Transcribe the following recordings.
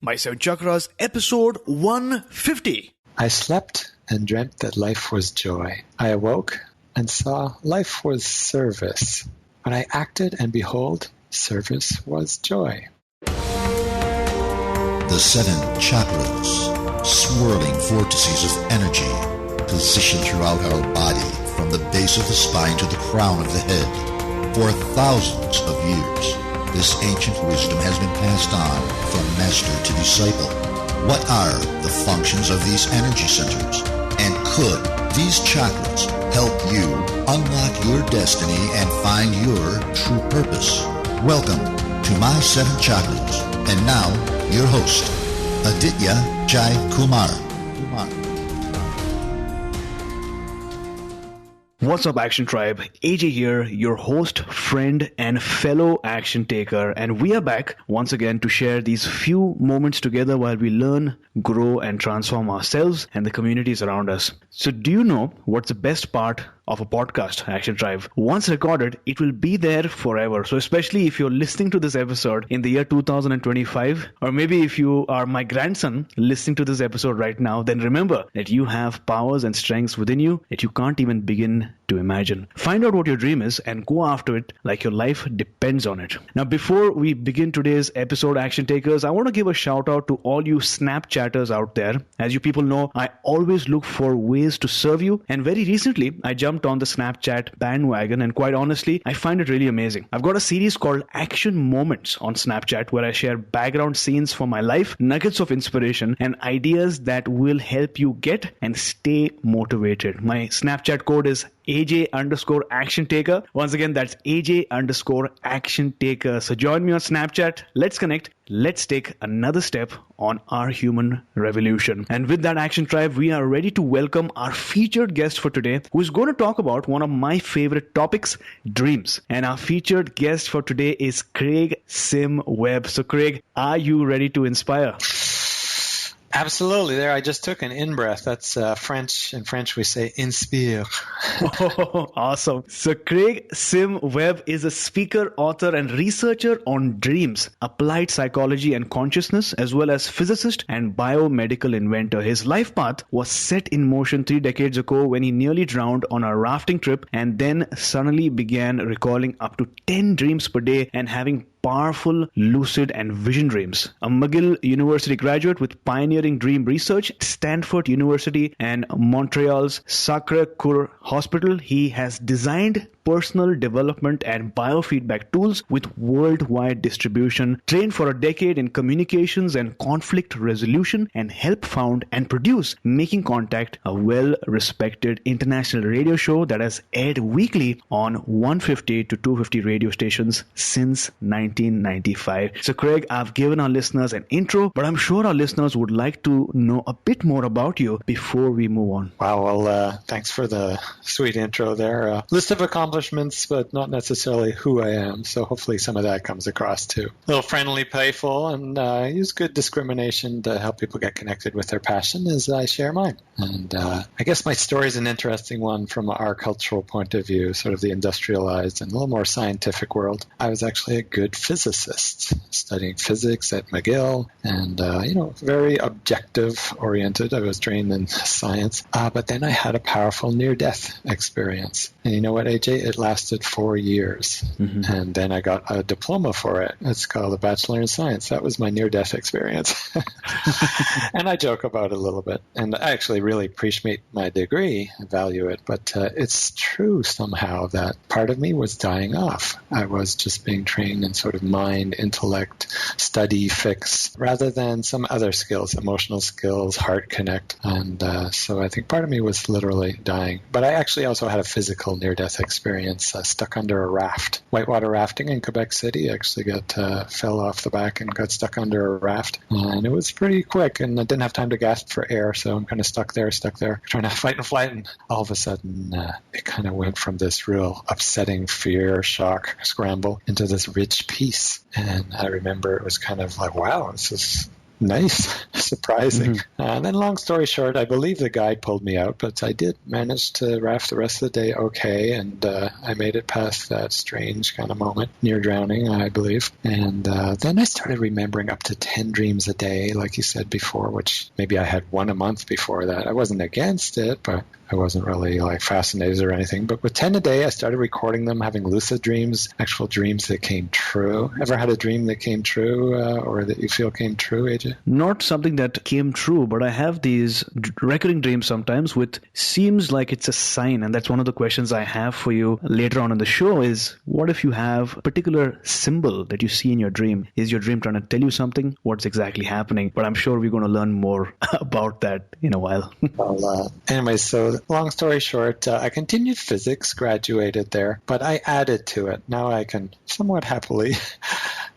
My Seven Chakras, episode 150. I slept and dreamt that life was joy. I awoke and saw life was service. When I acted and behold, service was joy. The seven chakras, swirling vortices of energy, positioned throughout our body from the base of the spine to the crown of the head. For thousands of years, this ancient wisdom has been passed on from master to disciple. What are the functions of these energy centers? And could these chakras help you unlock your destiny and find your true purpose? Welcome to My Seven Chakras. And now, your host, Aditya Jai Kumar. What's up, Action Tribe? AJ here, your host, friend, and fellow action taker. And we are back once again to share these few moments together while we learn, grow, and transform ourselves and the communities around us. So do you know what's the best part of a podcast, Action Tribe? Once recorded, it will be there forever. So especially if you're listening to this episode in the year 2025, or maybe if you are my grandson listening to this episode right now, then remember that you have powers and strengths within you that you can't even begin to imagine. Find out what your dream is and go after it like your life depends on it. Now, before we begin today's episode, Action Takers, I want to give a shout out to all you Snapchatters out there. As you people know, I always look for ways to serve you. And very recently, I jumped on the Snapchat bandwagon, and quite honestly, I find it really amazing. I've got a series called Action Moments on Snapchat where I share background scenes from my life, nuggets of inspiration, and ideas that will help you get and stay motivated. My Snapchat code is AJ_Action Taker. Once again, that's AJ_Action Taker. So join me on Snapchat. Let's connect. Let's take another step on our human revolution. And with that, Action Tribe, we are ready to welcome our featured guest for today, who is going to talk about one of my favorite topics, dreams. And our featured guest for today is Craig Sim Webb. So Craig, are you ready to inspire? Absolutely. There, I just took an in-breath. That's French. In French, we say inspire. Oh, awesome. So Craig Sim Webb is a speaker, author, and researcher on dreams, applied psychology and consciousness, as well as physicist and biomedical inventor. His life path was set in motion 3 decades ago when he nearly drowned on a rafting trip and then suddenly began recalling up to 10 dreams per day and having powerful, lucid, and vision dreams. A McGill University graduate with pioneering dream research at Stanford University and Montreal's Sacré-Cœur Hospital, he has designed personal development and biofeedback tools with worldwide distribution, trained for a decade in communications and conflict resolution, and helped found and produce Making Contact, a well-respected international radio show that has aired weekly on 150 to 250 radio stations since 1995. So Craig, I've given our listeners an intro, but I'm sure our listeners would like to know a bit more about you before we move on. Wow. Well, thanks for the sweet intro there. List of accomplishments, but not necessarily who I am. So hopefully some of that comes across too. A little friendly, playful, and use good discrimination to help people get connected with their passion as I share mine. And I guess my story is an interesting one from our cultural point of view, sort of the industrialized and a little more scientific world. I was actually a good physicist, studying physics at McGill, and very objective oriented. I was trained in science, but then I had a powerful near-death experience. And you know what, AJ? It lasted 4 years, and then I got a diploma for it. It's called a Bachelor in Science. That was my near-death experience. And I joke about it a little bit, and I actually really appreciate my degree and value it, but it's true somehow that part of me was dying off. I was just being trained in sort of mind, intellect, study, fix, rather than some other skills, emotional skills, heart connect. And so I think part of me was literally dying. But I actually also had a physical near-death experience, stuck under a raft. Whitewater rafting in Quebec City. I actually fell off the back and got stuck under a raft. And it was pretty quick, and I didn't have time to gasp for air, so I'm kind of stuck there, trying to fight and flight. And all of a sudden, it kind of went from this real upsetting fear, shock, scramble into this rich peace. And I remember it was kind of like, wow, this is nice, surprising. And then long story short, I believe the guide pulled me out, but I did manage to raft the rest of the day okay, and I made it past that strange kind of moment, near drowning, I believe. And then I started remembering up to 10 dreams a day, like you said before, which maybe I had one a month before that. I wasn't against it, but I wasn't really like fascinated or anything. But with 10 a day, I started recording them, having lucid dreams, actual dreams that came true. Ever had a dream that came true or that you feel came true, AJ? Not something that came true, but I have these recurring dreams sometimes which seems like it's a sign. And that's one of the questions I have for you later on in the show is, what if you have a particular symbol that you see in your dream? Is your dream trying to tell you something? What's exactly happening? But I'm sure we're going to learn more about that in a while. Well, anyway, so long story short, I continued physics, graduated there, but I added to it. Now I can somewhat happily,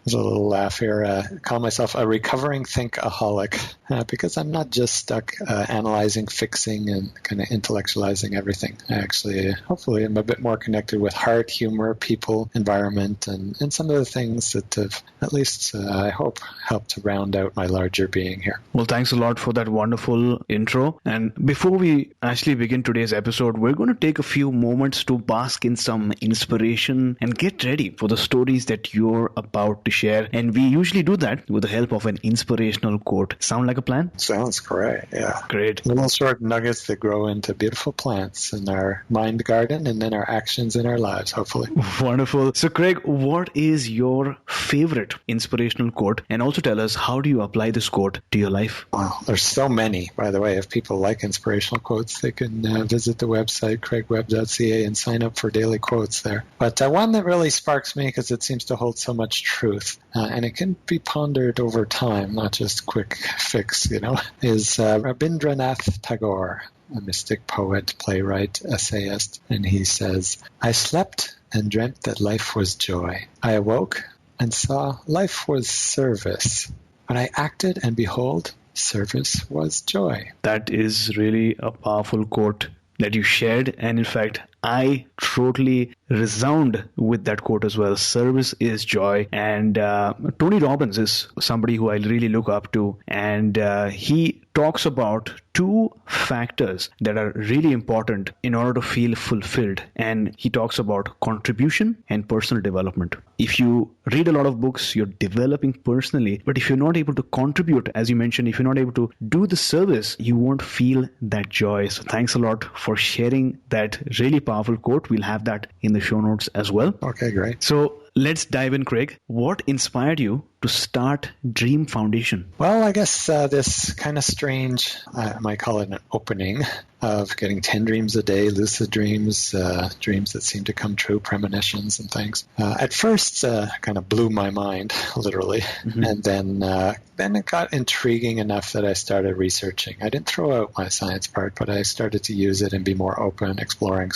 there's a little laugh here, call myself a recovering thinkaholic because I'm not just stuck analyzing, fixing, and kind of intellectualizing everything. I actually, hopefully, am a bit more connected with heart, humor, people, environment, and some of the things that have, at least I hope, helped to round out my larger being here. Well, thanks a lot for that wonderful intro. And before we actually begin today's episode, we're going to take a few moments to bask in some inspiration and get ready for the stories that you're about to share. And we usually do that with the help of an inspirational quote. Sound like a plan? Sounds great, yeah. Great. Little short nuggets that grow into beautiful plants in our mind garden and then our actions in our lives, hopefully. Wonderful. So, Craig, what is your favorite inspirational quote? And also tell us, how do you apply this quote to your life? Wow, there's so many, by the way. If people like inspirational quotes, they can visit the website, craigwebb.ca, and sign up for daily quotes there. But one that really sparks me because it seems to hold so much truth, and it can be pondered over time, not just quick fix, is Rabindranath Tagore, a mystic poet, playwright, essayist. And he says, "I slept and dreamt that life was joy. I awoke and saw life was service. But I acted and behold, service was joy." That is really a powerful quote that you shared. And in fact, I totally resound with that quote as well. Service is joy. And Tony Robbins is somebody who I really look up to. And he talks about two factors that are really important in order to feel fulfilled. And he talks about contribution and personal development. If you read a lot of books, you're developing personally. But if you're not able to contribute, as you mentioned, if you're not able to do the service, you won't feel that joy. So thanks a lot for sharing that really powerful quote. We'll have that in the show notes as well. Okay, great. So let's dive in, Craig. What inspired you to start Dream Foundation? Well, I guess this kind of strange, I might call it an opening of getting 10 dreams a day, lucid dreams, dreams that seem to come true, premonitions and things. At first, kind of blew my mind, literally. And then it got intriguing enough that I started researching. I didn't throw out my science part, but I started to use it and be more open, exploring.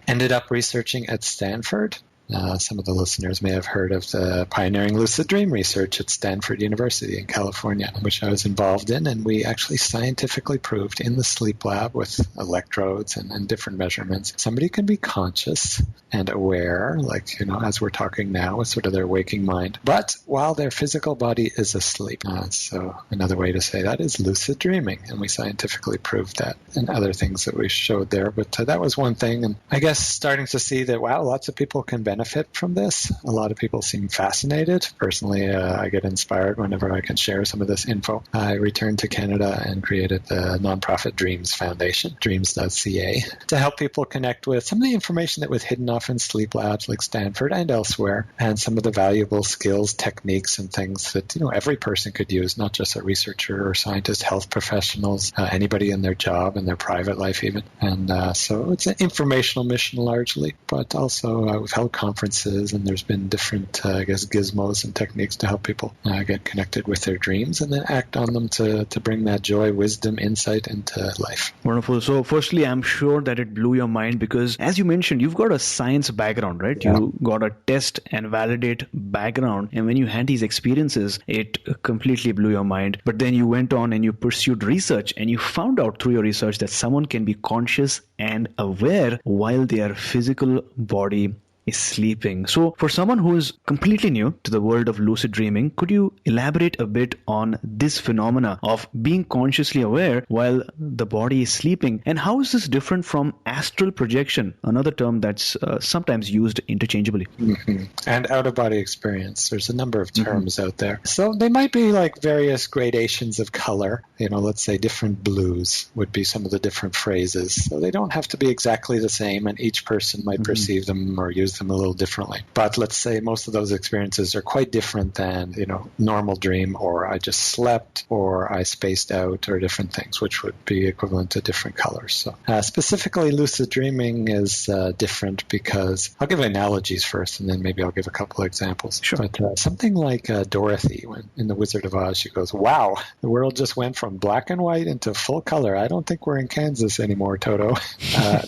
Ended up researching at Stanford. Some of the listeners may have heard of the pioneering lucid dream research at Stanford University in California, which I was involved in, and we actually scientifically proved in the sleep lab with electrodes and different measurements, somebody can be conscious and aware, like, as we're talking now, with sort of their waking mind, but while their physical body is asleep. So another way to say that is lucid dreaming, and we scientifically proved that, and other things that we showed there. But that was one thing, and I guess starting to see that, wow, lots of people can benefit from this. A lot of people seem fascinated. Personally, I get inspired whenever I can share some of this info. I returned to Canada and created the nonprofit Dreams Foundation, dreams.ca, to help people connect with some of the information that was hidden off in sleep labs like Stanford and elsewhere, and some of the valuable skills, techniques, and things that every person could use, not just a researcher or scientist, health professionals, anybody in their job and their private life even. And so it's an informational mission largely, but also we've held conferences, and there's been different, gizmos and techniques to help people get connected with their dreams and then act on them to bring that joy, wisdom, insight into life. Wonderful. So firstly, I'm sure that it blew your mind because, as you mentioned, you've got a science background, right? Yeah. You got a test and validate background. And when you had these experiences, it completely blew your mind. But then you went on and you pursued research, and you found out through your research that someone can be conscious and aware while their physical body is sleeping. So for someone who is completely new to the world of lucid dreaming, could you elaborate a bit on this phenomena of being consciously aware while the body is sleeping? And how is this different from astral projection, another term that's sometimes used interchangeably? Mm-hmm. And out-of-body experience. There's a number of terms out there. So they might be like various gradations of color. Let's say different blues would be some of the different phrases. So they don't have to be exactly the same, and each person might perceive them or use them a little differently. But let's say most of those experiences are quite different than, normal dream, or I just slept, or I spaced out, or different things, which would be equivalent to different colors. So specifically, lucid dreaming is different because I'll give analogies first, and then maybe I'll give a couple of examples. Sure. But something like Dorothy, when in The Wizard of Oz, she goes, "Wow, the world just went from black and white into full color. I don't think we're in Kansas anymore, Toto."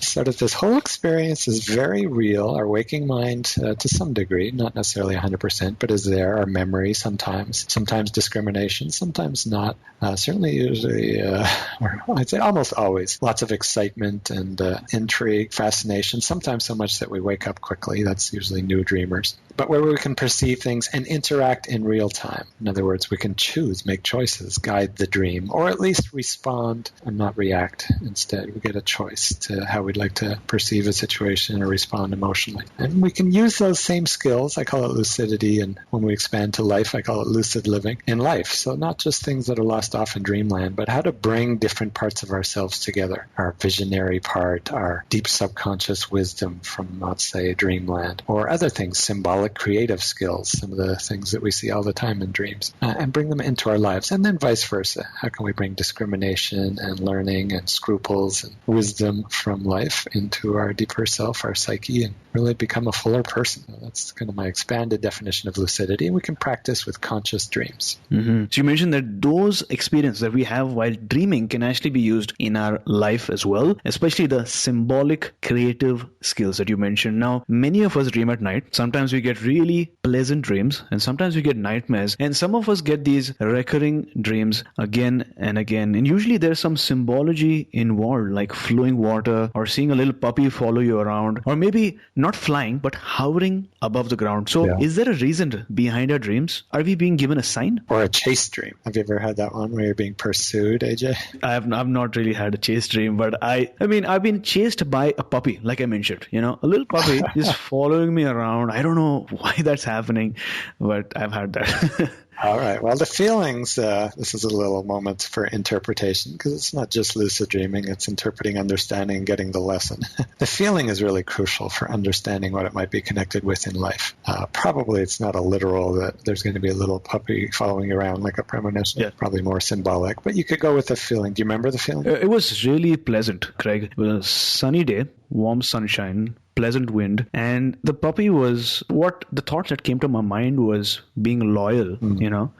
Sort of this whole experience is very real. Our waking mind, to some degree, not necessarily 100%, but is there. Our memory sometimes discrimination, sometimes not. Certainly, usually, or I'd say almost always, lots of excitement and intrigue, fascination, sometimes so much that we wake up quickly. That's usually new dreamers. But where we can perceive things and interact in real time. In other words, we can choose, make choices, guide the dream, or at least respond and not react. Instead, we get a choice to how we'd like to perceive a situation or respond emotionally. And we can use those same skills. I call it lucidity, and when we expand to life, I call it lucid living in life. So not just things that are lost off in dreamland, but how to bring different parts of ourselves together. Our visionary part, our deep subconscious wisdom from, let's say, dreamland, or other things, symbolic creative skills, some of the things that we see all the time in dreams, and bring them into our lives. And then vice versa. How can we bring discrimination and learning and scruples and wisdom from life into our deeper self, our psyche, and really become a fuller person? That's kind of my expanded definition of lucidity, and we can practice with conscious dreams. Mm-hmm. So you mentioned that those experiences that we have while dreaming can actually be used in our life as well, especially the symbolic creative skills that you mentioned. Now, many of us dream at night. Sometimes we get really pleasant dreams, and sometimes we get nightmares, and some of us get these recurring dreams again and again, and usually there's some symbology involved, like flowing water, or seeing a little puppy follow you around, or maybe not flying but hovering above the ground. So is there a reason behind our dreams? Are we being given a sign? Or a chase dream. Have you ever had that one where you're being pursued, AJ? I've not really had a chase dream, but I mean I've been chased by a puppy, like I mentioned. A little puppy is following me around. I don't know why that's happening, but I've had that. All right. Well, the feelings, this is a little moment for interpretation, because it's not just lucid dreaming, it's interpreting, understanding, and getting the lesson. The feeling is really crucial for understanding what it might be connected with in life. Probably it's not a literal that there's going to be a little puppy following you around like a premonition. Yeah. Probably more symbolic, but you could go with the feeling. Do you remember the feeling? It was really pleasant, Craig. It was a sunny day, warm sunshine, pleasant wind, and the puppy was the thought that came to my mind was being loyal,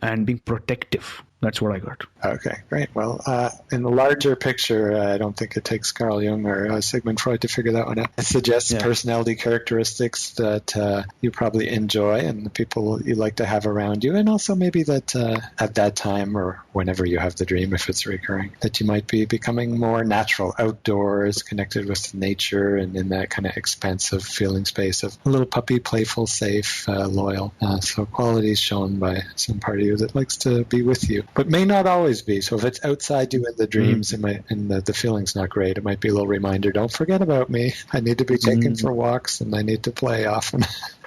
and being protective. That's what I got. Okay, great. Well, in the larger picture, I don't think it takes Carl Jung or Sigmund Freud to figure that one out. It suggests personality characteristics that you probably enjoy and the people you like to have around you, and also maybe that at that time or whenever you have the dream, if it's recurring, that you might be becoming more natural, outdoors, connected with nature, and in that kind of expansive feeling space of a little puppy, playful, safe, loyal. So qualities shown by some part of you that likes to be with you, but may not always be. So if it's outside you in the dreams and the feeling's not great, it might be a little reminder, don't forget about me. I need to be taken for walks and I need to play often.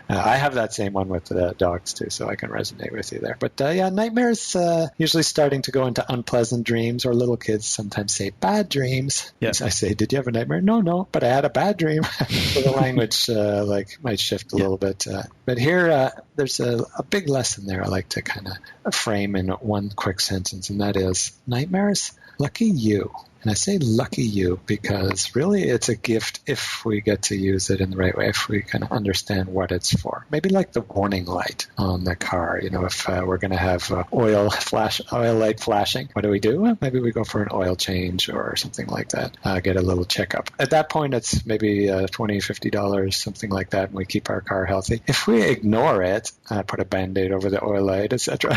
I have that same one with the dogs too, so I can resonate with you there. But nightmares usually starting to go into unpleasant dreams, or little kids sometimes say bad dreams. Yes. I say, did you have a nightmare? No, but I had a bad dream. So the language might shift a little bit. But here, there's a big lesson there I like to kind of frame in one quick sentence, and that is, nightmares, lucky you. And I say lucky you because really it's a gift if we get to use it in the right way, if we kind of understand what it's for. Maybe like the warning light on the car. If we're going to have oil light flashing, what do? Well, maybe we go for an oil change or something like that, get a little checkup. At that point, it's maybe $20, $50, something like that, and we keep our car healthy. If we ignore it, put a Band-Aid over the oil light, etc.,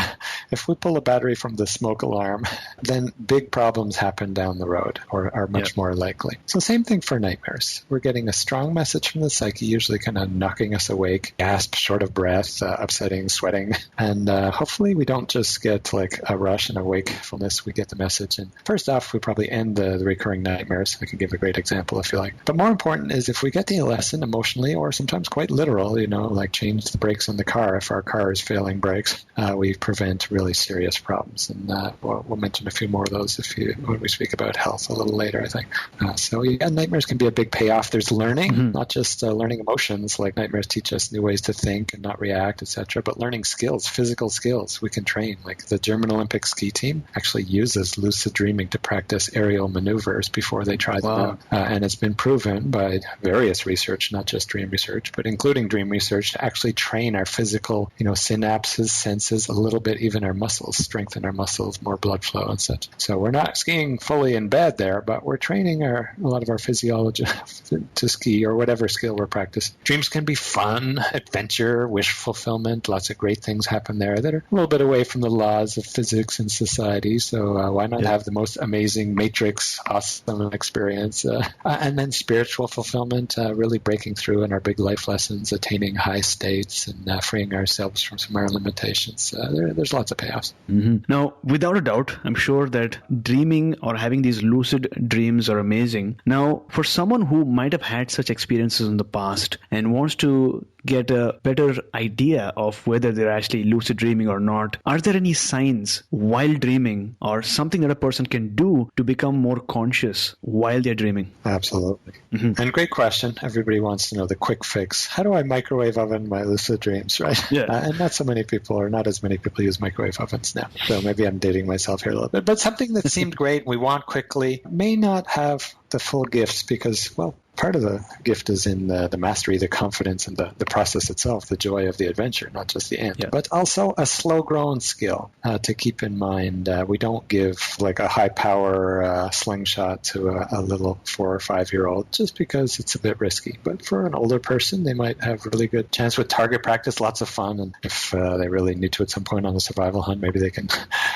if we pull a battery from the smoke alarm, then big problems happen down the road. road or are much more likely. So same thing for nightmares. We're getting a strong message from the psyche, usually kind of knocking us awake, gasp, short of breath, upsetting, sweating. And hopefully we don't just get like a rush and a wakefulness. We get the message. And first off, we probably end the recurring nightmares. I can give a great example if you like. But more important is if we get the lesson emotionally or sometimes quite literal, like change the brakes on the car. If our car is failing brakes, we prevent really serious problems. And we'll mention a few more of those when we speak about health a little later, I think. So nightmares can be a big payoff. There's learning, not just learning emotions. Like nightmares teach us new ways to think and not react, etc. But learning skills, physical skills we can train. Like the German Olympic ski team actually uses lucid dreaming to practice aerial maneuvers before they try them out. And it's been proven by various research, not just dream research, but including dream research, to actually train our physical, synapses, senses a little bit, even our muscles, strengthen our muscles, more blood flow and such. So we're not skiing fully in bed there, but we're training a lot of our physiology to ski or whatever skill we're practicing. Dreams can be fun, adventure, wish fulfillment. Lots of great things happen there that are a little bit away from the laws of physics and society. So why not have the most amazing matrix, awesome experience? And then spiritual fulfillment, really breaking through in our big life lessons, attaining high states and freeing ourselves from some of our limitations. There's lots of payoffs. Now, without a doubt, I'm sure that dreaming or having these lucid dreams are amazing. Now, for someone who might have had such experiences in the past and wants to get a better idea of whether they're actually lucid dreaming or not, are there any signs while dreaming or something that a person can do to become more conscious while they're dreaming? Absolutely. And great question. Everybody wants to know the quick fix. How do I microwave oven my lucid dreams, right? And not so many people, or not as many people, use microwave ovens now. So maybe I'm dating myself here a little bit. But something that seemed great, we want quickly, may not have the full gifts because, well, part of the gift is in the mastery, the confidence, and the process itself, the joy of the adventure, not just the end. But also a slow-growing skill to keep in mind. We don't give like a high-power slingshot to a little 4 or 5-year-old just because it's a bit risky. But for an older person, they might have really good chance with target practice, lots of fun. And if they really need to at some point on a survival hunt, maybe they can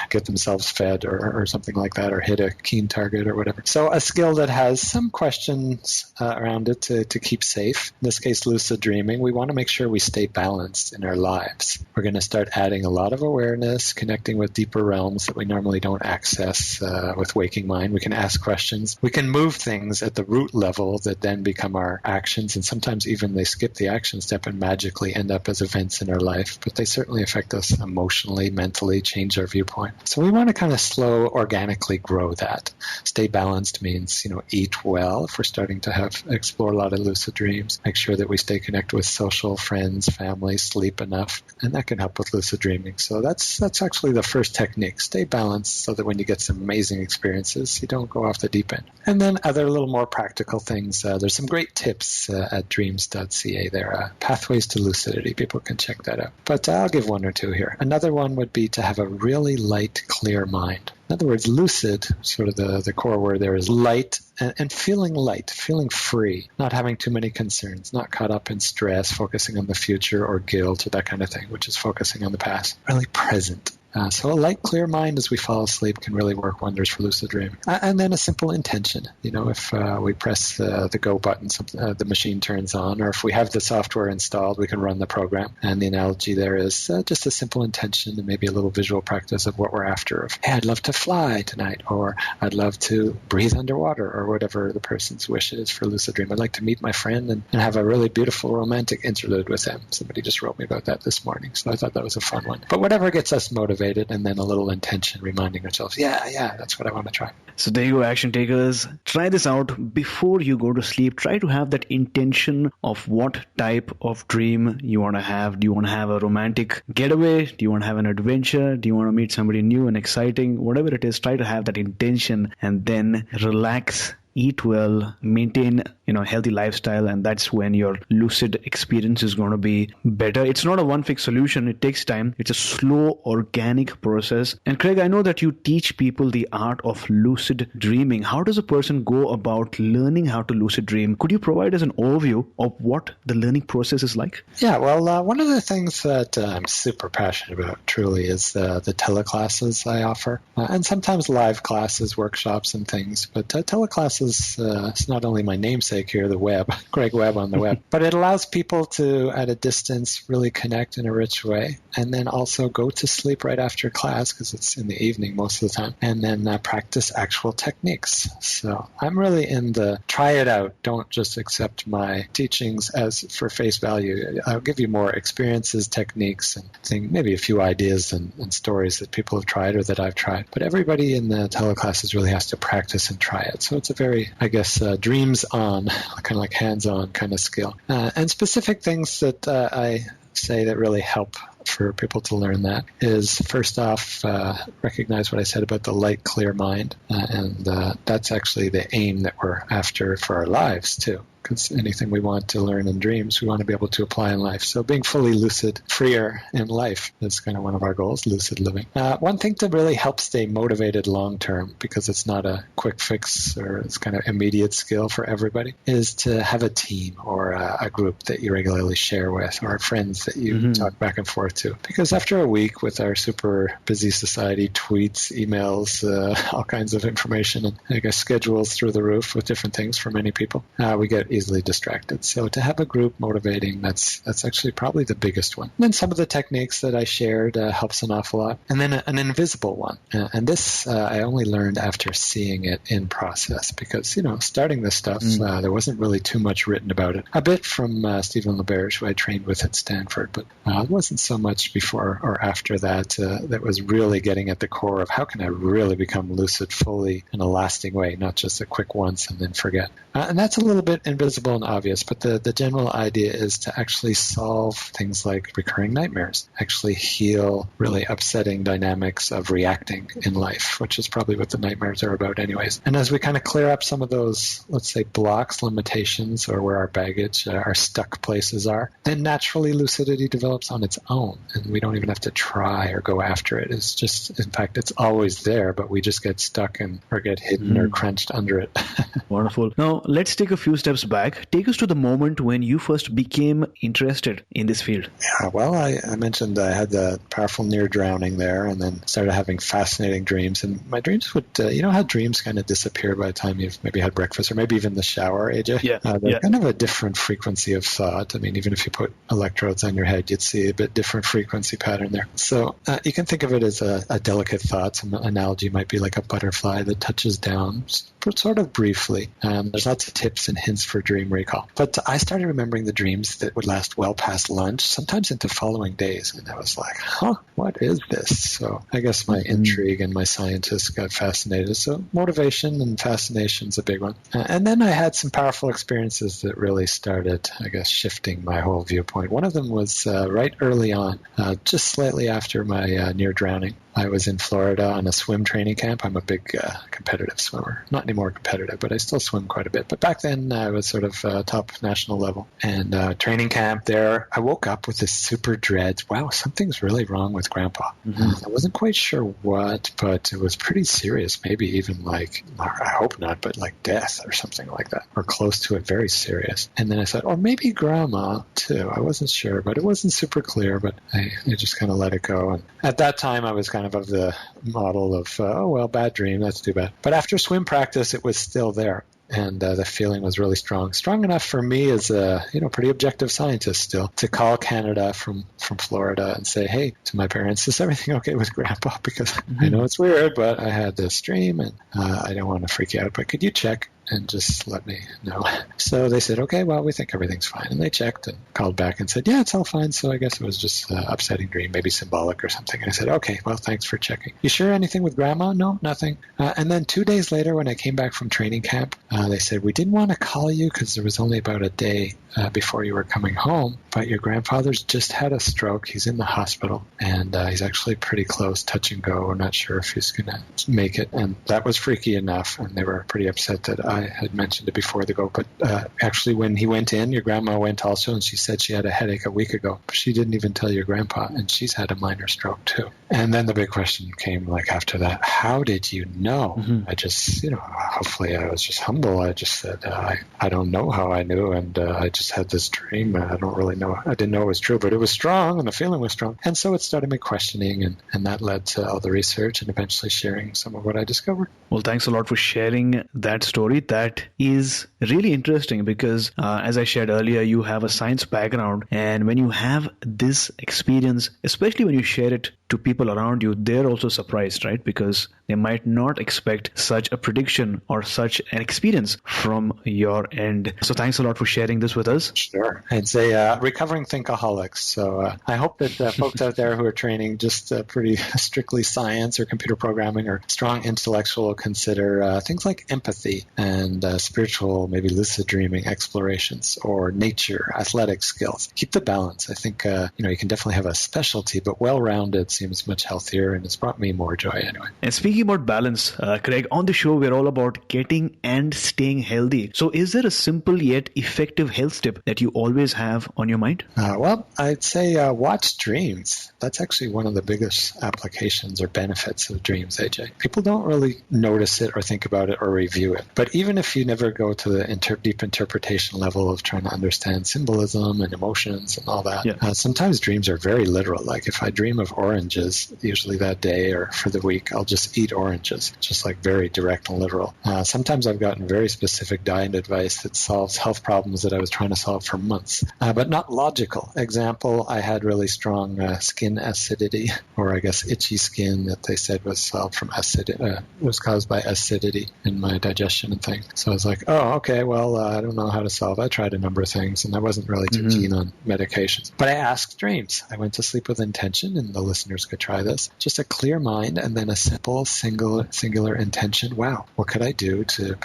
get themselves fed or something like that, or hit a keen target or whatever. So a skill that has some questions around it to keep safe. In this case, lucid dreaming, we want to make sure we stay balanced in our lives. We're going to start adding a lot of awareness, connecting with deeper realms that we normally don't access with waking mind. We can ask questions. We can move things at the root level that then become our actions, and sometimes even they skip the action step and magically end up as events in our life, but they certainly affect us emotionally, mentally, change our viewpoint. So we want to kind of slow, organically grow that. Stay balanced means, eat well if we're starting to explore a lot of lucid dreams. Make sure that we stay connected with social, friends, family, sleep enough, and that can help with lucid dreaming. So that's actually the first technique. Stay balanced so that when you get some amazing experiences, you don't go off the deep end. And then other little more practical things. There's some great tips at dreams.ca there. Pathways to lucidity. People can check that out. But I'll give one or two here. Another one would be to have a really light, clear mind. In other words, lucid, sort of the core word there is light and feeling light, feeling free, not having too many concerns, not caught up in stress, focusing on the future or guilt or that kind of thing, which is focusing on the past. Really present. So a light, clear mind as we fall asleep can really work wonders for lucid dreaming. And then a simple intention. If we press the go button, the machine turns on, or if we have the software installed, we can run the program. And the analogy there is just a simple intention and maybe a little visual practice of what we're after. Hey, I'd love to fly tonight, or I'd love to breathe underwater, or whatever the person's wish is for lucid dream. I'd like to meet my friend and have a really beautiful romantic interlude with him. Somebody just wrote me about that this morning, so I thought that was a fun one. But whatever gets us motivated, and then a little intention, reminding ourselves, that's what I want to try. So there you go, action takers. Try this out before you go to sleep. Try to have that intention of what type of dream you want to have. Do you want to have a romantic getaway? Do you want to have an adventure? Do you want to meet somebody new and exciting? Whatever it is, try to have that intention and then relax eat well, maintain, healthy lifestyle, and that's when your lucid experience is going to be better. It's not a one-fix solution. It takes time. It's a slow, organic process. And Craig, I know that you teach people the art of lucid dreaming. How does a person go about learning how to lucid dream? Could you provide us an overview of what the learning process is like? Yeah, well, one of the things that I'm super passionate about, truly, is the teleclasses I offer. And sometimes live classes, workshops, and things. But teleclasses, it's not only my namesake here, the web, Craig Webb on the web, but it allows people to, at a distance, really connect in a rich way, and then also go to sleep right after class, because it's in the evening most of the time, and then practice actual techniques. So I'm really in the try it out, don't just accept my teachings as for face value. I'll give you more experiences, techniques, and maybe a few ideas and stories that people have tried or that I've tried. But everybody in the teleclasses really has to practice and try it. So it's a very, I guess, dreams on, kind of like hands-on kind of skill. And specific things that I say that really help for people to learn that is, first off, recognize what I said about the light, clear mind. And that's actually the aim that we're after for our lives, too. Because anything we want to learn in dreams, we want to be able to apply in life. So being fully lucid, freer in life is kind of one of our goals, lucid living. One thing to really help stay motivated long-term, because it's not a quick fix or it's kind of immediate skill for everybody, is to have a team or a group that you regularly share with, or friends that you talk back and forth to. Because after a week with our super busy society, tweets, emails, all kinds of information, and I guess schedules through the roof with different things for many people, we get easily distracted. So to have a group motivating, that's actually probably the biggest one. And then some of the techniques that I shared helps an awful lot. And then an invisible one. And this I only learned after seeing it in process, because, starting this stuff, there wasn't really too much written about it. A bit from Stephen LaBerge, who I trained with at Stanford, but it wasn't so much before or after that that was really getting at the core of how can I really become lucid fully in a lasting way, not just a quick once and then forget. And that's a little bit invisible and obvious, but the general idea is to actually solve things like recurring nightmares, actually heal really upsetting dynamics of reacting in life, which is probably what the nightmares are about anyways. And as we kind of clear up some of those, let's say, blocks, limitations, or where our baggage, our stuck places are, then naturally lucidity develops on its own, and we don't even have to try or go after it. It's just, in fact, it's always there, but we just get stuck or get hidden or crunched under it. Wonderful. Now, let's take a few steps back. Take us to the moment when you first became interested in this field. Yeah, well, I mentioned I had the powerful near drowning there, and then started having fascinating dreams. And my dreams would, how dreams kind of disappear by the time you've maybe had breakfast or maybe even the shower, AJ? Yeah. They're kind of a different frequency of thought. I mean, even if you put electrodes on your head, you'd see a bit different frequency pattern there. So you can think of it as a delicate thought. Some analogy might be like a butterfly that touches down sort of briefly. There's lots of tips and hints for dream recall. But I started remembering the dreams that would last well past lunch, sometimes into following days. And I was like, what is this? So I guess my intrigue and my scientist got fascinated. So motivation and fascination is a big one. And then I had some powerful experiences that really started, I guess, shifting my whole viewpoint. One of them was right early on, just slightly after my near drowning. I was in Florida on a swim training camp. I'm a big competitive swimmer. Not anymore competitive, but I still swim quite a bit. But back then, I was sort of top national level. And training camp there, I woke up with this super dread. Wow, something's really wrong with Grandpa. I wasn't quite sure what, but it was pretty serious. Maybe even like, I hope not, but like death or something like that. Or close to it, very serious. And then I said, or maybe Grandma too. I wasn't sure, but it wasn't super clear. But I just kind of let it go. And at that time, I was kind of the model of, bad dream, that's too bad. But after swim practice, it was still there. And the feeling was really strong enough for me as a pretty objective scientist still to call Canada from Florida and say, hey, to my parents, is everything okay with Grandpa? Because I know it's weird, but I had this dream and I don't want to freak you out, but could you check and just let me know? So they said, okay, well, we think everything's fine. And they checked and called back and said, yeah, it's all fine. So I guess it was just an upsetting dream, maybe symbolic or something. And I said, okay, well, thanks for checking. You sure anything with Grandma? No, nothing. And then 2 days later, when I came back from training camp, they said, we didn't want to call you because there was only about a day before you were coming home, but your grandfather's just had a stroke. He's in the hospital, and he's actually pretty close, touch and go. We're not sure if he's going to make it. And that was freaky enough, and they were pretty upset that I I had mentioned it before they go, but actually when he went in, your grandma went also, and she said she had a headache a week ago. She didn't even tell your grandpa, and she's had a minor stroke too. And then the big question came like after that, how did you know? I just, hopefully I was just humble. I just said, I don't know how I knew, and I just had this dream. I don't really know. I didn't know it was true, but it was strong, and the feeling was strong. And so it started me questioning, and that led to all the research and eventually sharing some of what I discovered. Well, thanks a lot for sharing that story. That is really interesting because, as I shared earlier, you have a science background, and when you have this experience, especially when you share it to people around you, they're also surprised, right? Because they might not expect such a prediction or such an experience from your end. So thanks a lot for sharing this with us. Sure. I'd say recovering thinkaholics. So I hope that folks out there who are training just pretty strictly science or computer programming or strong intellectual will consider things like empathy and spiritual, maybe lucid dreaming explorations or nature, athletic skills. Keep the balance. I think, you can definitely have a specialty, but well-rounded seems much healthier, and it's brought me more joy anyway. And speaking about balance, Craig, on the show, we're all about getting and staying healthy. So is there a simple yet effective health tip that you always have on your mind? Well, I'd say watch dreams. That's actually one of the biggest applications or benefits of dreams, AJ. People don't really notice it or think about it or review it. But even if you never go to the deep interpretation level of trying to understand symbolism and emotions and all that, sometimes dreams are very literal. Like if I dream of oranges, usually that day or for the week, I'll just eat oranges, just like very direct and literal. Sometimes I've gotten very specific diet advice that solves health problems that I was trying to solve for months, but not logical. Example, I had really strong skin acidity, or I guess itchy skin that they said was solved from was caused by acidity in my digestion and things. So I was like, oh, okay, well, I don't know how to solve it. I tried a number of things, and I wasn't really too keen on medications. But I asked dreams. I went to sleep with intention, and the listeners could try this. Just a clear mind and then a simple singular intention. Wow, what could I do to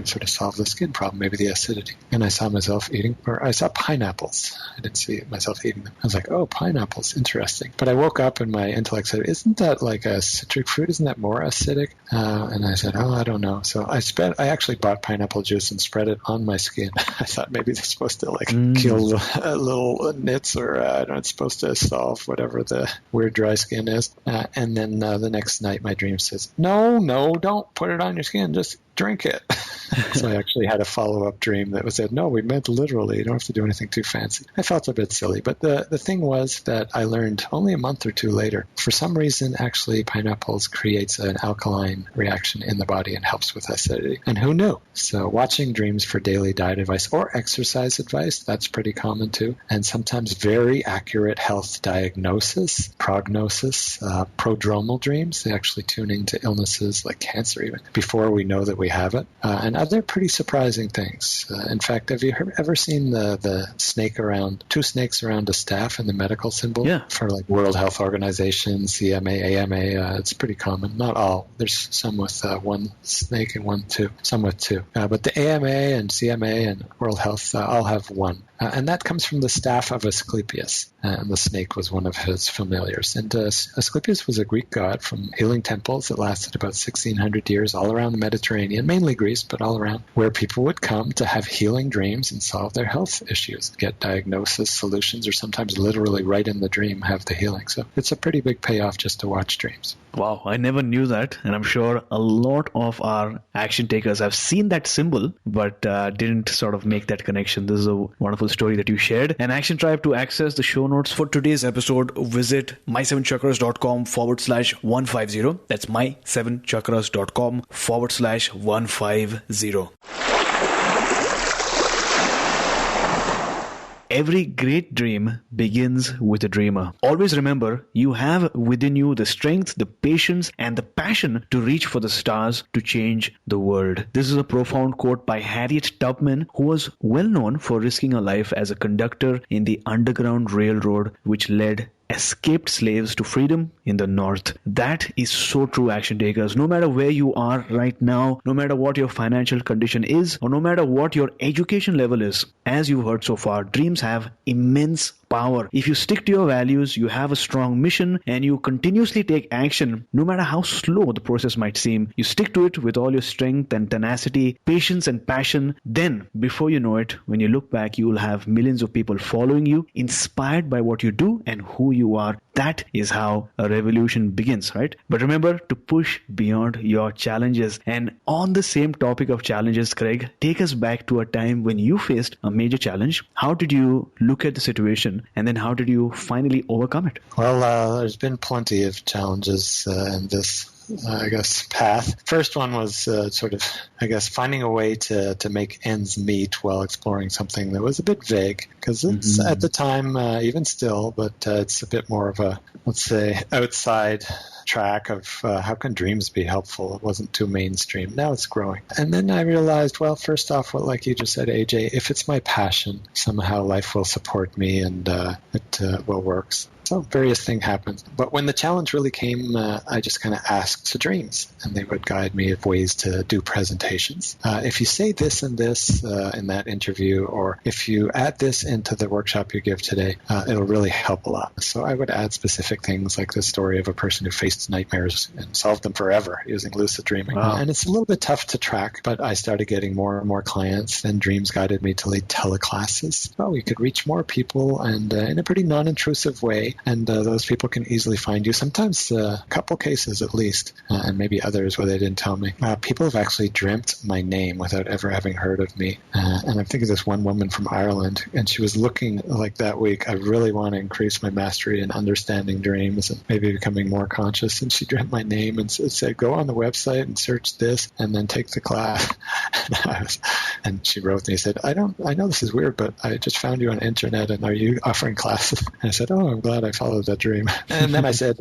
sort of solve the skin problem, maybe the acidity? And I saw myself I saw pineapples. I didn't see myself eating them. I was like, oh, pineapples, interesting. But I woke up and my intellect said, isn't that like a citric fruit? Isn't that more acidic? And I said, oh, I don't know. So I actually bought pineapple juice and spread it on my skin. I thought maybe they're supposed to kill little nits, or it's supposed to solve whatever the weird dry skin is. And then the next night my dream says, no, don't put it on your skin. Just drink it. So I actually had a follow-up dream that said, no, we meant literally. You don't have to do anything too fancy. I felt a bit silly. But the thing was that I learned only a month or two later, for some reason, actually, pineapples creates an alkaline reaction in the body and helps with acidity. And who knew? So watching dreams for daily diet advice or exercise advice, that's pretty common too. And sometimes very accurate health diagnosis, prognosis, prodromal dreams. They actually tune into illnesses like cancer even before we know that we have it. And other pretty surprising things. In fact, have you ever seen the snake around, two snakes around a staff in the medical symbol? Yeah. For like World Health Organization, CMA, AMA, it's pretty common. Not all. There's some with one snake and some with two. But the AMA and CMA and World Health all have one. And that comes from the staff of Asclepius. And the snake was one of his familiars. And Asclepius was a Greek god from healing temples that lasted about 1,600 years all around the Mediterranean, mainly Greece, but all around, where people would come to have healing dreams and solve their health issues, get diagnosis, solutions, or sometimes literally right in the dream have the healing. So it's a pretty big payoff just to watch dreams. Wow, I never knew that. And I'm sure a lot of our action takers have seen that symbol, but didn't sort of make that connection. This is a wonderful story that you shared. And Action Tribe, to access the show notes for today's episode, visit my7chakras.com/150. That's my7chakras.com/150. Every great dream begins with a dreamer. Always remember, you have within you the strength, the patience, and the passion to reach for the stars to change the world. This is a profound quote by Harriet Tubman, who was well known for risking her life as a conductor in the Underground Railroad, which led escaped slaves to freedom in the North. That is so true, action takers. No matter where you are right now, no matter what your financial condition is, or no matter what your education level is, as you've heard so far, dreams have immense power. If you stick to your values, you have a strong mission, and you continuously take action, no matter how slow the process might seem, you stick to it with all your strength and tenacity, patience and passion, then before you know it, when you look back, you will have millions of people following you, inspired by what you do and who you are. That is how a revolution begins, right? But remember to push beyond your challenges. And on the same topic of challenges, Craig, take us back to a time when you faced a major challenge. How did you look at the situation, and then how did you finally overcome it? Well, there's been plenty of challenges in this path. First one was finding a way to make ends meet while exploring something that was a bit vague, because it's at the time, even still, but it's a bit more of a, let's say, outside track of how can dreams be helpful. It wasn't too mainstream. Now it's growing. And then I realized, well, first off, like you just said, AJ, if it's my passion, somehow life will support me and it will work. So various things happened. But when the challenge really came, I just kind of asked to dreams, and they would guide me of ways to do presentations. If you say this and this in that interview, or if you add this into the workshop you give today, it'll really help a lot. So I would add specific things like the story of a person who faced nightmares and solved them forever using lucid dreaming. Wow. And it's a little bit tough to track, but I started getting more and more clients, and dreams guided me to lead teleclasses. Well, we could reach more people, and in a pretty non-intrusive way. And those people can easily find you. Sometimes a couple cases at least, and maybe others where they didn't tell me. People have actually dreamt my name without ever having heard of me. And I'm thinking of this one woman from Ireland, and she was looking like that week, I really want to increase my mastery in understanding dreams and maybe becoming more conscious. And she dreamt my name and said, go on the website and search this and then take the class. And she wrote me and said, I know this is weird, but I just found you on the internet, and are you offering classes? And I said, oh, I'm glad I followed that dream. And then I said,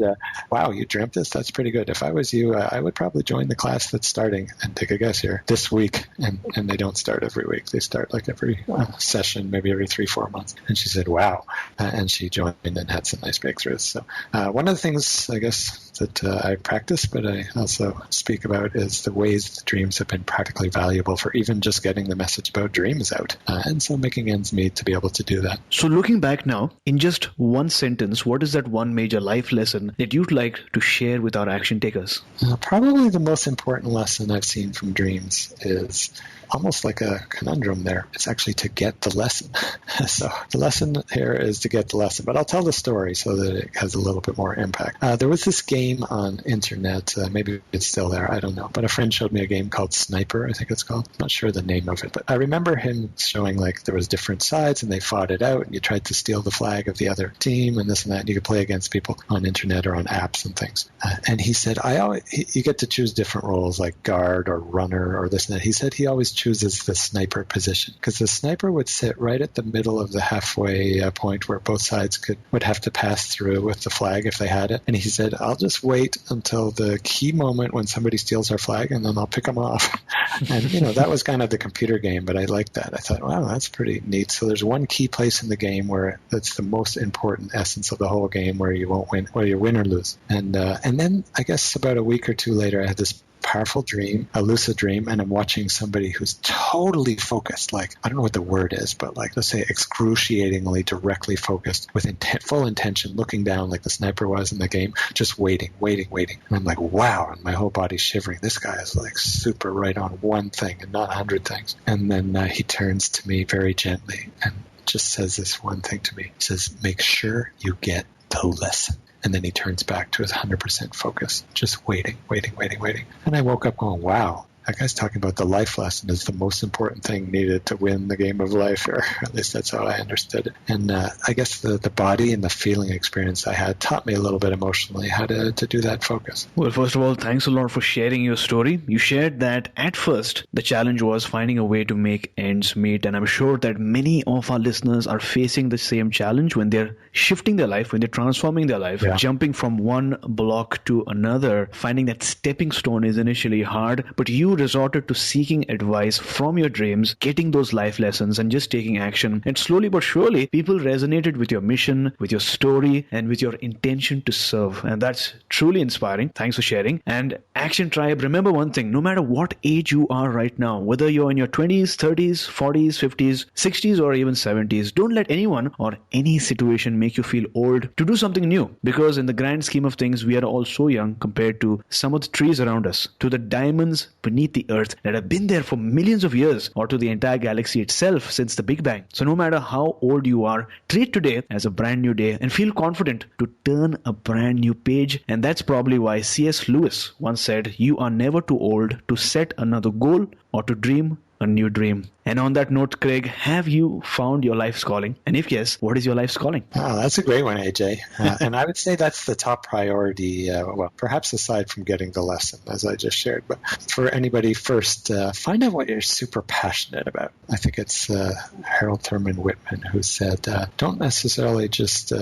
wow, you dreamt this? That's pretty good. If I was you, I would probably join the class that's starting, and take a guess here, this week. And they don't start every week. They start like every session, maybe every 3-4 months. And she said, wow. And she joined and had some nice breakthroughs. So one of the things, I guess, that I practice, but I also speak about is the ways the dreams have been practically valuable for even just getting the message about dreams out. And so making ends meet to be able to do that. So looking back now, in just one sentence, what is that one major life lesson that you'd like to share with our action takers? Probably the most important lesson I've seen from dreams is almost like a conundrum there. It's actually to get the lesson. So the lesson here is to get the lesson. But I'll tell the story so that it has a little bit more impact. There was this game on internet. Maybe it's still there. I don't know. But a friend showed me a game called Sniper, I think it's called. I'm not sure the name of it. But I remember him showing like there was different sides and they fought it out. And you tried to steal the flag of the other team and this and that. And you could play against people on internet or on apps and things. And he said, you get to choose different roles like guard or runner or this and that. He said he always chooses the sniper position because the sniper would sit right at the middle of the halfway point where both sides would have to pass through with the flag if they had it. And he said, I'll just wait until the key moment when somebody steals our flag and then I'll pick them off. And, that was kind of the computer game, but I liked that. I thought, wow, that's pretty neat. So there's one key place in the game where that's the most important essence of the whole game where you won't win, where you win or lose. And then I guess about a week or two later, I had this powerful dream, a lucid dream, and I'm watching somebody who's totally focused, like, I don't know what the word is, but like, let's say excruciatingly directly focused with full intention, looking down like the sniper was in the game, just waiting. And I'm like, wow, and my whole body's shivering. This guy is like super right on one thing and not 100 things. And then he turns to me very gently and just says this one thing to me. He says, make sure you get the lesson. And then he turns back to his 100% focus, just waiting. And I woke up going, wow, that guy's talking about the life lesson is the most important thing needed to win the game of life, or at least that's how I understood it. And I guess the body and the feeling experience I had taught me a little bit emotionally how to do that focus. Well, first of all, thanks a lot for sharing your story. You shared that at first, the challenge was finding a way to make ends meet. And I'm sure that many of our listeners are facing the same challenge when they're shifting their life, when they're transforming their life, jumping from one block to another. Finding that stepping stone is initially hard, but you you resorted to seeking advice from your dreams, getting those life lessons, and just taking action. And slowly but surely, people resonated with your mission, with your story, and with your intention to serve. And that's truly inspiring. Thanks for sharing. And Action Tribe, remember one thing, no matter what age you are right now, whether you're in your 20s, 30s, 40s, 50s, 60s, or even 70s, don't let anyone or any situation make you feel old to do something new. Because in the grand scheme of things, we are all so young compared to some of the trees around us, to the diamonds beneath the earth that have been there for millions of years, or to the entire galaxy itself since the Big Bang. So no matter how old you are, treat today as a brand new day and feel confident to turn a brand new page. And that's probably why C.S. Lewis once said, "You are never too old to set another goal or to dream a new dream." And on that note, Craig, have you found your life's calling? And if yes, what is your life's calling? Oh, that's a great one, AJ. And I would say that's the top priority, well, perhaps aside from getting the lesson, as I just shared. But for anybody, first, find out what you're super passionate about. I think it's Harold Thurman Whitman who said, don't necessarily just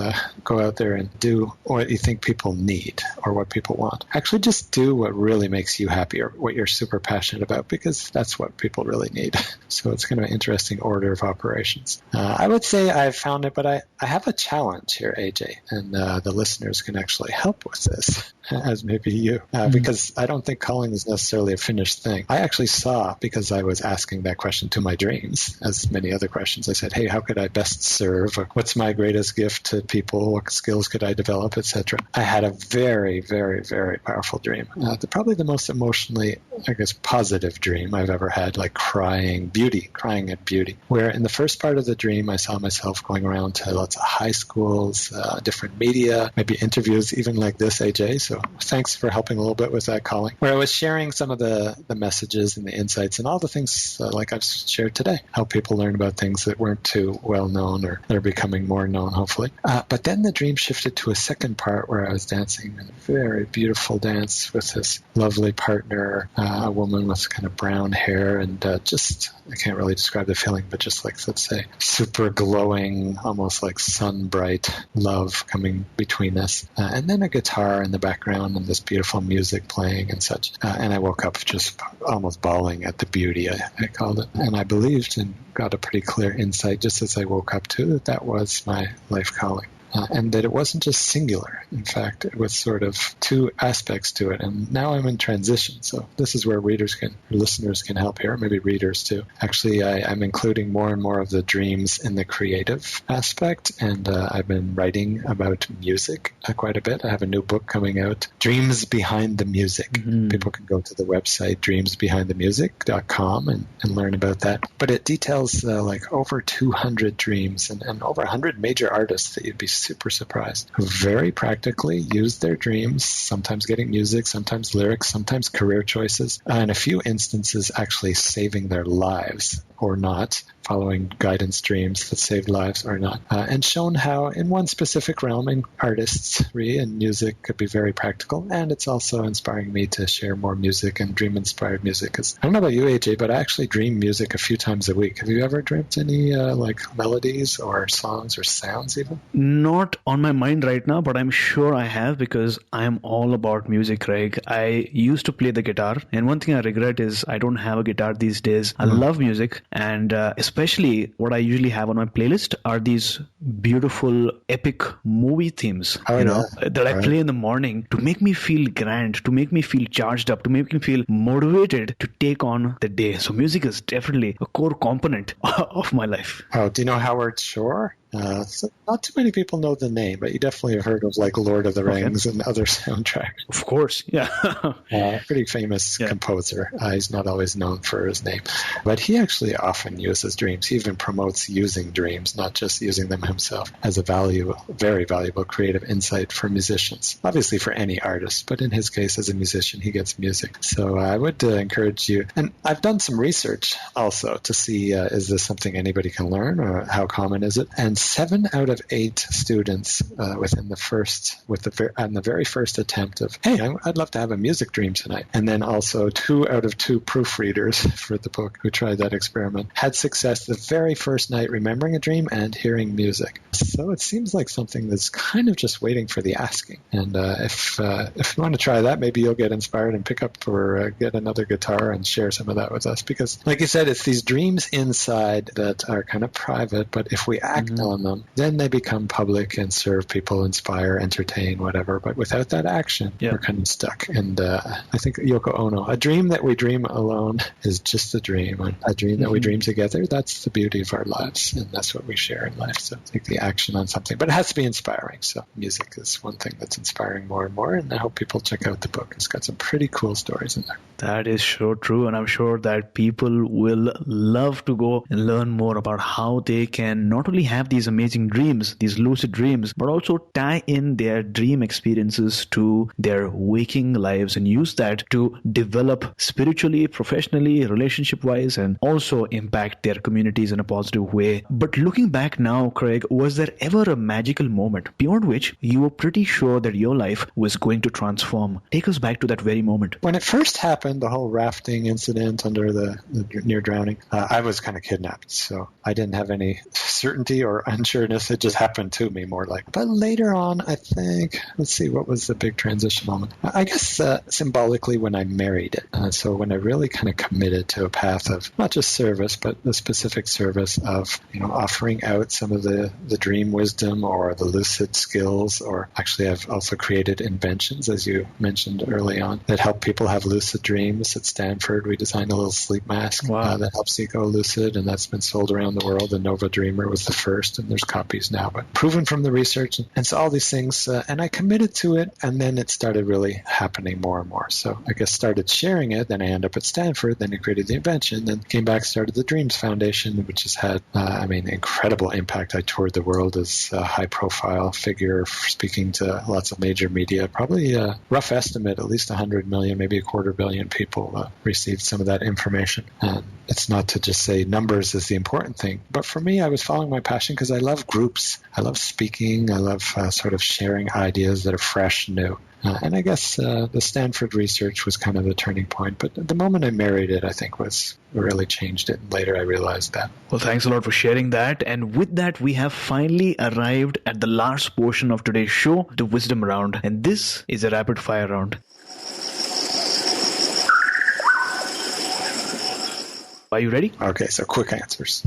go out there and do what you think people need or what people want. Actually, just do what really makes you happy or what you're super passionate about, because that's what people really need. So it's kind of an interesting order of operations. I would say I've found it, but I have a challenge here, AJ, and the listeners can actually help with this, as maybe you, because I don't think calling is necessarily a finished thing. I actually saw, because I was asking that question to my dreams, as many other questions, I said, hey, how could I best serve? Or what's my greatest gift to people? What skills could I develop, etc.? I had a very, very, very powerful dream. Probably the most emotionally, I guess, positive dream I've ever had, like crying at beauty, where in the first part of the dream, I saw myself going around to lots of high schools, different media, maybe interviews, even like this, AJ. So thanks for helping a little bit with that calling, where I was sharing some of the messages and the insights and all the things like I've shared today, how people learn about things that weren't too well known or they're becoming more known, hopefully. But then the dream shifted to a second part where I was dancing in a very beautiful dance with this lovely partner, a woman with kind of brown hair and just, I can't really describe the feeling, but just like, let's say, super glowing, almost like sun bright love coming between us. And then a guitar in the background and this beautiful music playing and such. And I woke up just almost bawling at the beauty, I called it. And I believed and got a pretty clear insight just as I woke up to that was my life calling. And that it wasn't just singular. In fact, it was sort of two aspects to it. And now I'm in transition. So this is where listeners can help here, maybe readers too. Actually, I'm including more and more of the dreams in the creative aspect. And I've been writing about music quite a bit. I have a new book coming out, Dreams Behind the Music. Mm-hmm. People can go to the website, dreamsbehindthemusic.com and learn about that. But it details like over 200 dreams and over 100 major artists that you'd be super surprised, who very practically use their dreams, sometimes getting music, sometimes lyrics, sometimes career choices, and a few instances actually saving their lives or not, following guidance dreams that saved lives or not, and shown how in one specific realm, in artistry and music, could be very practical. And it's also inspiring me to share more music and dream-inspired music. Because I don't know about you, AJ, but I actually dream music a few times a week. Have you ever dreamt any like melodies or songs or sounds even? Not on my mind right now, but I'm sure I have, because I am all about music, Craig. I used to play the guitar, and one thing I regret is I don't have a guitar these days. I love music, and especially what I usually have on my playlist are these beautiful, epic movie themes, that I play in the morning to make me feel grand, to make me feel charged up, to make me feel motivated to take on the day. So music is definitely a core component of my life. Oh, do you know Howard Shore? So not too many people know the name, but you definitely have heard of like Lord of the Rings and other soundtracks. Of course, yeah. Pretty famous composer. He's not always known for his name, but he actually often uses dreams. He even promotes using dreams, not just using them himself, as a very valuable creative insight for musicians. Obviously for any artist, but in his case as a musician, he gets music. So I would encourage you, and I've done some research also to see is this something anybody can learn or how common is it? And 7 out of 8 students on the very first attempt of, hey, I'd love to have a music dream tonight. And then also 2 out of 2 proofreaders for the book who tried that experiment had success the very first night remembering a dream and hearing music. So it seems like something that's kind of just waiting for the asking. And if you want to try that, maybe you'll get inspired and pick up or get another guitar and share some of that with us. Because, like you said, it's these dreams inside that are kind of private, but if we act on them, then they become public and serve people, inspire, entertain, whatever. But without that action, we're kind of stuck. And I think Yoko Ono, a dream that we dream alone is just a dream. And a dream that we dream together, that's the beauty of our lives. And that's what we share in life. So take the action on something. But it has to be inspiring. So music is one thing that's inspiring more and more. And I hope people check out the book. It's got some pretty cool stories in there. That is so true. And I'm sure that people will love to go and learn more about how they can not only have these amazing dreams, these lucid dreams, but also tie in their dream experiences to their waking lives and use that to develop spiritually, professionally, relationship-wise, and also impact their communities in a positive way. But looking back now, Craig, was there ever a magical moment beyond which you were pretty sure that your life was going to transform? Take us back to that very moment. When it first happened, the whole rafting incident under the near drowning, I was kind of kidnapped. So I didn't have any certainty or unsureness. It just happened to me more like. But later on, I think, let's see, what was the big transition moment? I guess symbolically when I married it. So when I really kind of committed to a path of not just service, but the specific service of, offering out some of the dream wisdom or the lucid skills, or actually I've also created inventions, as you mentioned early on, that help people have lucid dreams. At Stanford, we designed a little sleep mask that helps you go lucid, and that's been sold around the world. The Nova Dreamer was the first, and there's copies now, but proven from the research. And so all these things, and I committed to it, and then it started really happening more and more. So I guess started sharing it, then I ended up at Stanford, then I created the invention, then came back, started the Dreams Foundation, which has had, incredible impact. I toured the world as a high-profile figure, speaking to lots of major media. Probably a rough estimate, at least 100 million, maybe a 250 million people received some of that information. And it's not to just say numbers is the important thing, but for me, I was following my passion because I love groups. I love speaking. I love sort of sharing ideas that are fresh and new. And I guess the Stanford research was kind of the turning point. But the moment I married it, I think was really changed it. And later I realized that. Well, thanks a lot for sharing that. And with that, we have finally arrived at the last portion of today's show, the Wisdom Round. And this is a rapid fire round. Are you ready? Okay, so quick answers.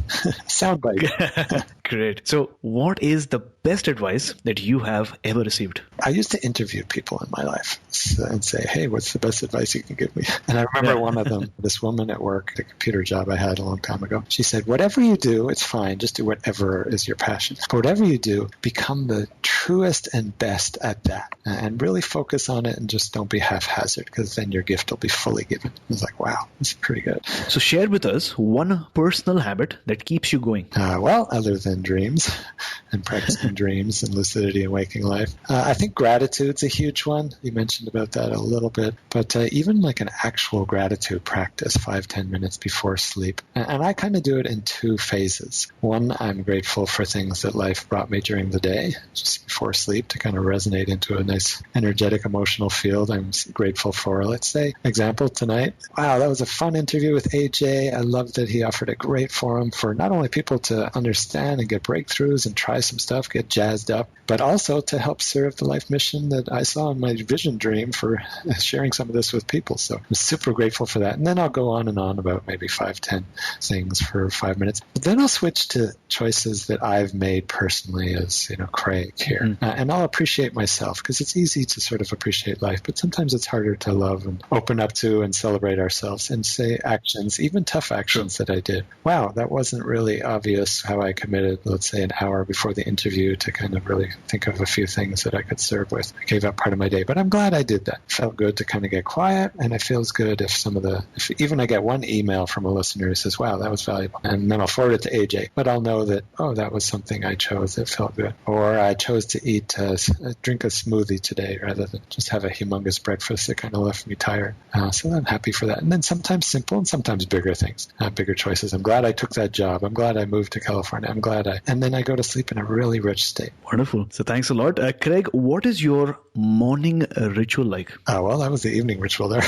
Soundbite. Great. So what is the best advice that you have ever received? I used to interview people in my life and say, hey, what's the best advice you can give me? And I remember one of them, this woman at work, the computer job I had a long time ago, she said, whatever you do, it's fine. Just do whatever is your passion. But whatever you do, become the truest and best at that. And really focus on it and just don't be haphazard, because then your gift will be fully given. I was like, wow, that's pretty good. So share with us one personal habit that keeps you going. Well, other than dreams and practicing dreams and lucidity and waking life, I think gratitude's a huge one. You mentioned about that a little bit, but even like an actual gratitude practice, 5-10 minutes before sleep. And I kind of do it in 2 phases. One, I'm grateful for things that life brought me during the day, just before sleep, to kind of resonate into a nice energetic emotional field. I'm grateful for, let's say, example tonight. Wow, that was a fun interview with AJ. I love that he offered a great forum for not only people to understand and get breakthroughs and try some stuff, get jazzed up, but also to help serve the life mission that I saw in my vision dream for sharing some of this with people. So I'm super grateful for that. And then I'll go on and on about maybe 5-10 things for 5 minutes. But then I'll switch to choices that I've made personally as, Craig here. And I'll appreciate myself, because it's easy to sort of appreciate life, but sometimes it's harder to love and open up to and celebrate ourselves and say actions, even tough actions that I did. Wow, that wasn't really obvious how I committed, let's say, an hour before the interview to kind of really think of a few things that I could serve with. I gave up part of my day, but I'm glad I did that. It felt good to kind of get quiet, and it feels good if even I get one email from a listener who says, wow, that was valuable, and then I'll forward it to AJ, but I'll know that, that was something I chose that felt good. Or I chose to drink a smoothie today rather than just have a humongous breakfast that kind of left me tired. So I'm happy for that. And then sometimes simple and sometimes bigger things, bigger choices. I'm glad I took that job. I'm glad I moved to California. I'm glad and then I go to sleep in a really rich state. Wonderful. So thanks a lot. Craig, what is your morning ritual like? Well, that was the evening ritual there.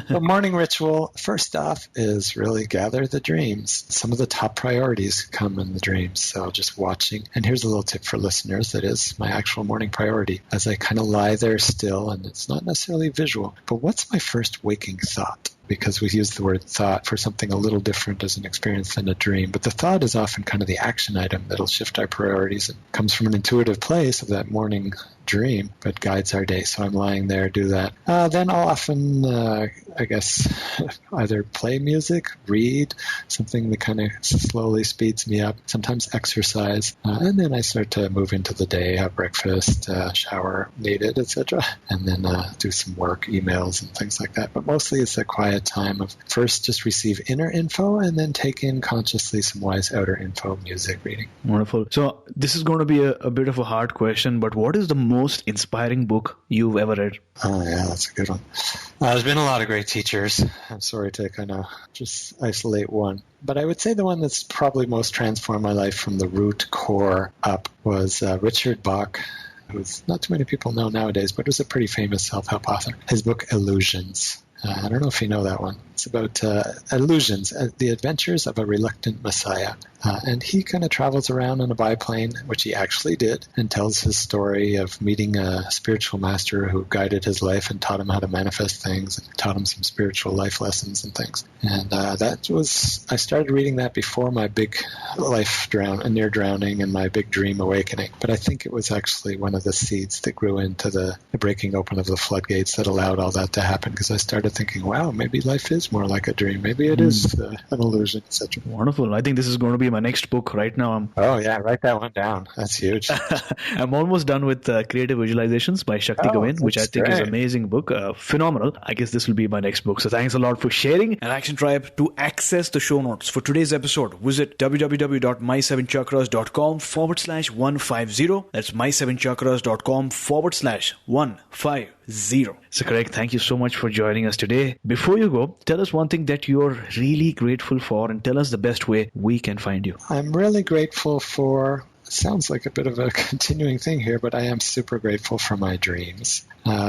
The morning ritual, first off, is really gather the dreams. Some of the top priorities come in the dreams. So just watching. And here's a little tip for listeners that is my actual morning priority. As I kind of lie there still, and it's not necessarily visual, but what's my first waking thought? Because we use the word thought for something a little different as an experience than a dream. But the thought is often kind of the action item that'll shift our priorities and comes from an intuitive place of that morning dream, but guides our day. So I'm lying there, do that. Then I'll often, either play music, read, something that kind of slowly speeds me up, sometimes exercise, and then I start to move into the day, have breakfast, shower needed, etc., and then do some work, emails, and things like that. But mostly it's a quiet time of first just receive inner info and then take in consciously some wise outer info, music, reading. Wonderful. So this is going to be a bit of a hard question, but what is the most inspiring book you've ever read? Oh, yeah, that's a good one. There's been a lot of great teachers. I'm sorry to kind of just isolate one. But I would say the one that's probably most transformed my life from the root core up was Richard Bach, who's not too many people know nowadays, but was a pretty famous self-help author. His book, Illusions. I don't know if you know that one. It's about illusions, the adventures of a reluctant messiah. And he kind of travels around on a biplane, which he actually did, and tells his story of meeting a spiritual master who guided his life and taught him how to manifest things, and taught him some spiritual life lessons and things. And I started reading that before my big near drowning and my big dream awakening. But I think it was actually one of the seeds that grew into the breaking open of the floodgates that allowed all that to happen, because I started thinking, wow, maybe life is more like a dream. Maybe it is an illusion, etc. Wonderful. I think this is going to be my next book right now. Oh, yeah. Write that one down. That's huge. I'm almost done with Creative Visualizations by Shakti Gawain, which I think is an amazing book. Phenomenal. I guess this will be my next book. So thanks a lot for sharing. And Action Tribe, to access the show notes for today's episode, visit www.my7chakras.com/150. That's my7chakras.com/150. So Craig, thank you so much for joining us today. Before you go, tell us one thing that you're really grateful for, and tell us the best way we can find you. I'm really grateful for, sounds like a bit of a continuing thing here, but I am super grateful for my dreams.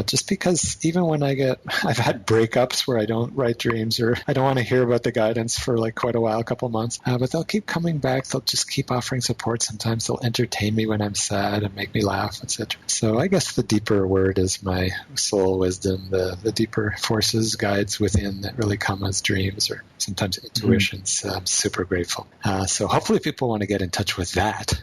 Just because even when I've had breakups where I don't write dreams, or I don't want to hear about the guidance for like quite a while, a couple months, but they'll keep coming back. They'll just keep offering support. Sometimes they'll entertain me when I'm sad and make me laugh, etc. So I guess the deeper word is my soul wisdom, the deeper forces, guides within that really come as dreams or sometimes intuitions. I'm super grateful. So hopefully people want to get in touch with that.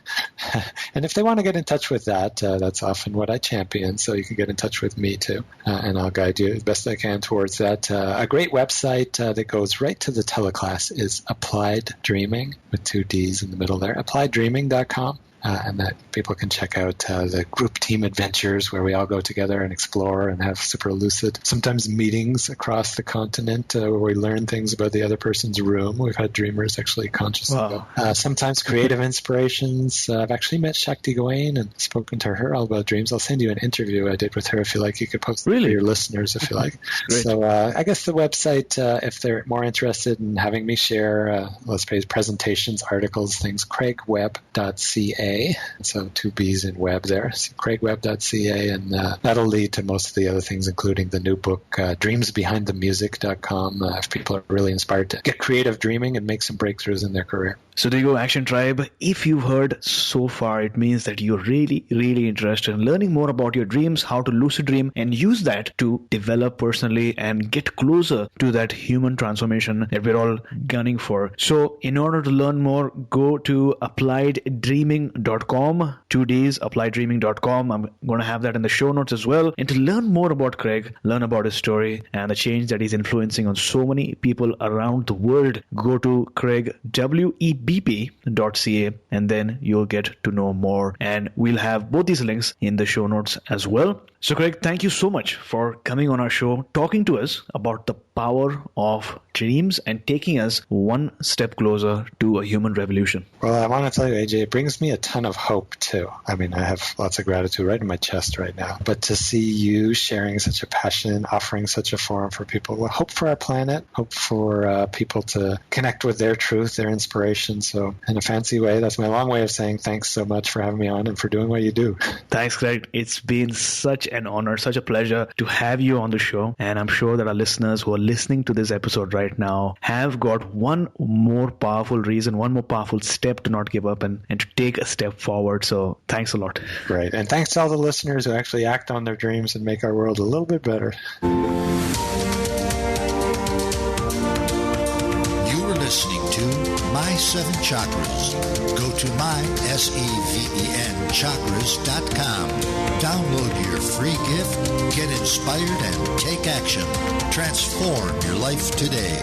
And if they want to get in touch with that, that's often what I champion. So you can get in touch with me too, and I'll guide you as best I can towards that. A great website that goes right to the teleclass is Applied Dreaming, with 2 D's in the middle there, applieddreaming.com. And that people can check out the group team adventures where we all go together and explore and have super lucid, sometimes meetings across the continent where we learn things about the other person's room. We've had dreamers actually consciously go. Sometimes creative inspirations. I've actually met Shakti Gawain and spoken to her all about dreams. I'll send you an interview I did with her if you like. You could post it for your listeners if you like. So I guess the website, if they're more interested in having me share, let's say presentations, articles, things, craigwebb.ca. So 2 B's in web there. So craigwebb.ca, and that'll lead to most of the other things, including the new book, dreamsbehindthemusic.com, if people are really inspired to get creative dreaming and make some breakthroughs in their career. So there you go, Action Tribe. If you've heard so far, it means that you're really, really interested in learning more about your dreams, how to lucid dream, and use that to develop personally and get closer to that human transformation that we're all gunning for. So in order to learn more, go to applieddreaming.com, 2 Ds, applieddreaming.com. I'm going to have that in the show notes as well. And to learn more about Craig, learn about his story and the change that he's influencing on so many people around the world, go to craigwebb.ca, and then you'll get to know more. And we'll have both these links in the show notes as well. So, Craig, thank you so much for coming on our show, talking to us about the power of dreams and taking us one step closer to a human revolution. Well, I want to tell you, AJ, it brings me a ton of hope, too. I mean, I have lots of gratitude right in my chest right now. But to see you sharing such a passion, offering such a forum for people, hope for our planet, hope for people to connect with their truth, their inspiration. So in a fancy way, that's my long way of saying thanks so much for having me on and for doing what you do. Thanks, Craig. It's been such an honor, such a pleasure to have you on the show. And I'm sure that our listeners who are listening to this episode right now have got one more powerful reason, one more powerful step to not give up and to take a step forward. So thanks a lot. Great. And thanks to all the listeners who actually act on their dreams and make our world a little bit better. You were listening to My 7 Chakras. Go to mysevenchakras.com. Download your free gift, get inspired, and take action. Transform your life today.